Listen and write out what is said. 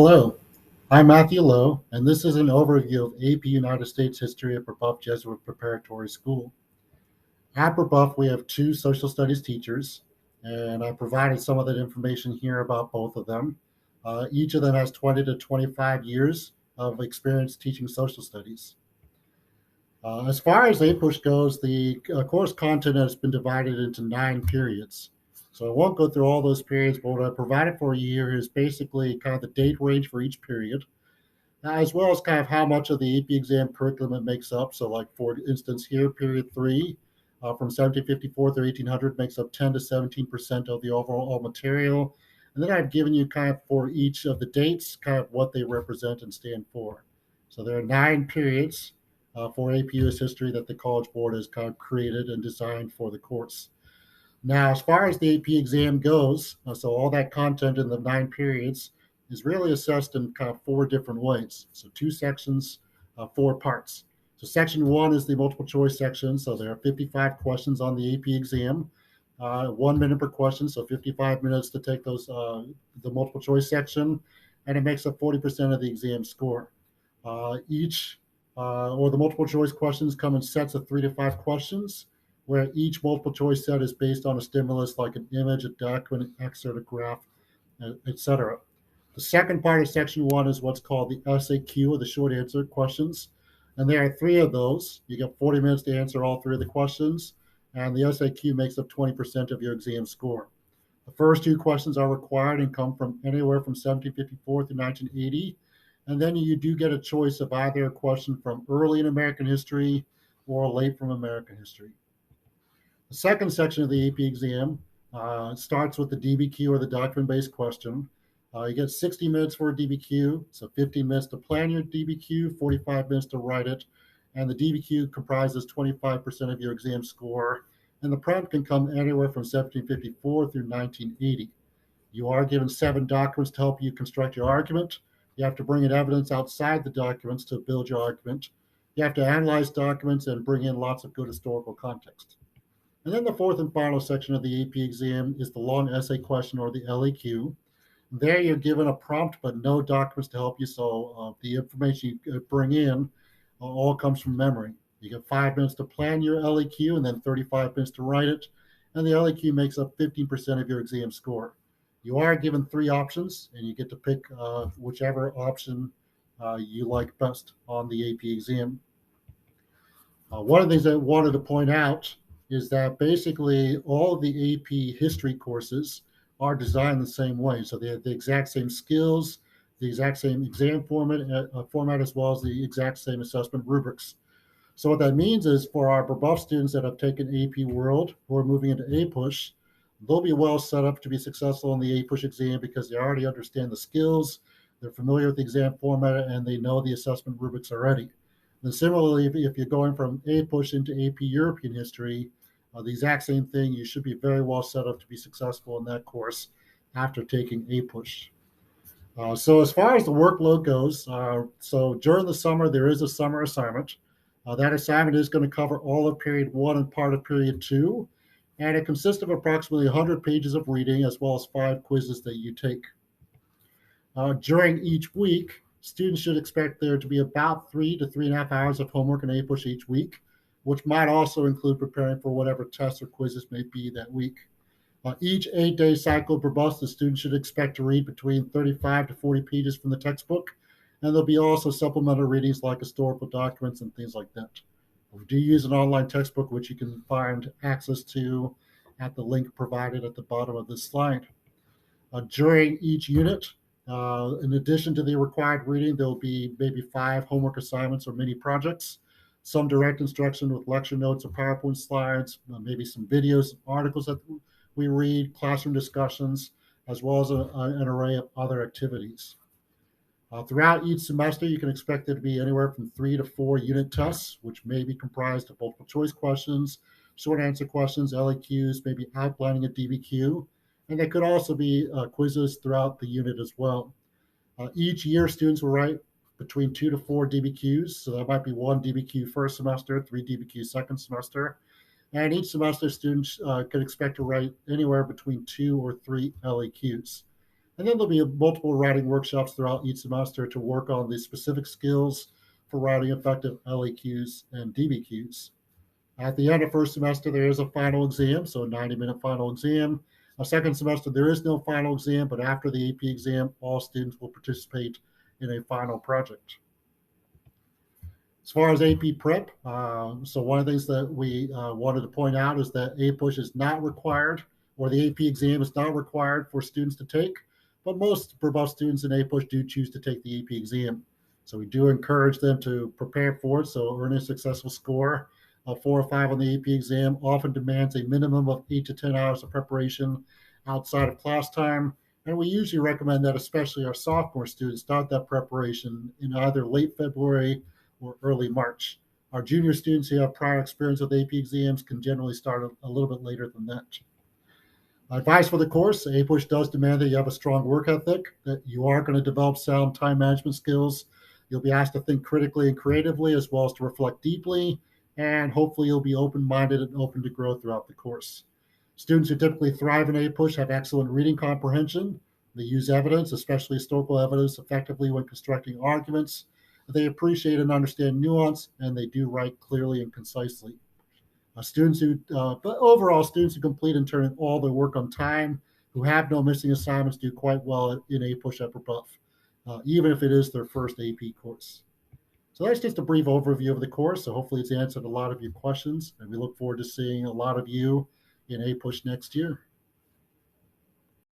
Hello, I'm Matthew Lowe, and this is an overview of AP United States history at Brebeuf Jesuit Preparatory School. At Brebeuf, we have two social studies teachers, and I provided some of that information here about both of them. Each of them has 20 to 25 years of experience teaching social studies. As far as APUSH goes, the course content has been divided into 9 periods. So I won't go through all those periods, but what I provided for you here is basically kind of the date range for each period, as well as kind of how much of the AP exam curriculum it makes up. So, like for instance, here, period three, from 1754 through 1800, makes up 10 to 17% of the overall material. And then I've given you kind of for each of the dates, kind of what they represent and stand for. So there are 9 periods for AP US history that the College Board has kind of created and designed for the course. Now, as far as the AP exam goes, so all that content in the 9 periods is really assessed in kind of 4 different ways. So 2 sections, 4 parts. So section one is the multiple choice section. So there are 55 questions on the AP exam, 1 minute per question. So 55 minutes to take the multiple choice section, and it makes up 40% of the exam score. Each or the multiple choice questions come in sets of 3 to 5 questions, where each multiple choice set is based on a stimulus like an image, a document, an excerpt, a graph, etc. The second part of section one is what's called the SAQ, or the short answer questions. And there are 3 of those. You get 40 minutes to answer all 3 of the questions, and the SAQ makes up 20% of your exam score. The first 2 questions are required and come from anywhere from 1754 through 1980. And then you do get a choice of either a question from early in American history or late from American history. The second section of the AP exam starts with the DBQ, or the document-based question. You get 60 minutes for a DBQ, so 15 minutes to plan your DBQ, 45 minutes to write it, and the DBQ comprises 25% of your exam score, and the prompt can come anywhere from 1754 through 1980. You are given 7 documents to help you construct your argument. You have to bring in evidence outside the documents to build your argument. You have to analyze documents and bring in lots of good historical context. And then the fourth and final section of the AP exam is the long essay question, or the LEQ. There you're given a prompt but no documents to help you, so the information you bring in all comes from memory. You get 5 minutes to plan your LEQ and then 35 minutes to write it, and the LEQ makes up 15% of your exam score. You are given 3 options, and you get to pick whichever option you like best on the AP exam. One of the things I wanted to point out is that basically all of the AP history courses are designed the same way. So they have the exact same skills, the exact same exam format, as well as the exact same assessment rubrics. So what that means is for our Brebeuf students that have taken AP World who are moving into APUSH, they'll be well set up to be successful in the APUSH exam because they already understand the skills, they're familiar with the exam format, and they know the assessment rubrics already. And similarly, if you're going from APUSH into AP European history, the exact same thing, you should be very well set up to be successful in that course after taking APUSH. So as far as the workload goes, so during the summer, there is a summer assignment. That assignment is going to cover all of period one and part of period two, and it consists of approximately 100 pages of reading as well as 5 quizzes that you take. During each week, students should expect there to be about 3 to 3.5 hours of homework in APUSH each week, which might also include preparing for whatever tests or quizzes may be that week. Each 8-day cycle per bus, the student should expect to read between 35 to 40 pages from the textbook, and there'll be also supplemental readings like historical documents and things like that. We do use an online textbook, which you can find access to at the link provided at the bottom of this slide. During each unit, in addition to the required reading, there'll be maybe 5 homework assignments or mini projects, some direct instruction with lecture notes or PowerPoint slides, maybe some videos, articles that we read, classroom discussions, as well as an array of other activities. Throughout each semester, you can expect there to be anywhere from 3 to 4 unit tests, which may be comprised of multiple choice questions, short answer questions, LEQs, maybe outlining a DBQ, and there could also be quizzes throughout the unit as well. Each year, students will write between 2 to 4 DBQs, so that might be 1 DBQ first semester, 3 DBQ second semester, and each semester, students could expect to write anywhere between 2 or 3 LEQs. And then there'll be multiple writing workshops throughout each semester to work on the specific skills for writing effective LAQs and DBQs. At the end of first semester, there is a final exam, so a 90-minute final exam. A second semester, there is no final exam, but after the AP exam, all students will participate in a final project. As far as AP prep, so one of the things that we wanted to point out is that APUSH is not required, or the AP exam is not required for students to take, but most Brebeuf students in APUSH do choose to take the AP exam. So we do encourage them to prepare for it, so earning a successful score of 4 or 5 on the AP exam often demands a minimum of 8 to 10 hours of preparation outside of class time. And we usually recommend that, especially our sophomore students, start that preparation in either late February or early March. Our junior students who have prior experience with AP exams can generally start a little bit later than that. Advice for the course: APUSH does demand that you have a strong work ethic, that you are going to develop sound time management skills. You'll be asked to think critically and creatively, as well as to reflect deeply, and hopefully you'll be open-minded and open to growth throughout the course. Students who typically thrive in APUSH have excellent reading comprehension. They use evidence, especially historical evidence, effectively when constructing arguments. They appreciate and understand nuance, and they do write clearly and concisely. But overall, students who complete and turn in all their work on time, who have no missing assignments, do quite well in APUSH at Brebeuf, even if it is their first AP course. So that's just a brief overview of the course. So hopefully it's answered a lot of your questions, and we look forward to seeing a lot of you in APUSH next year.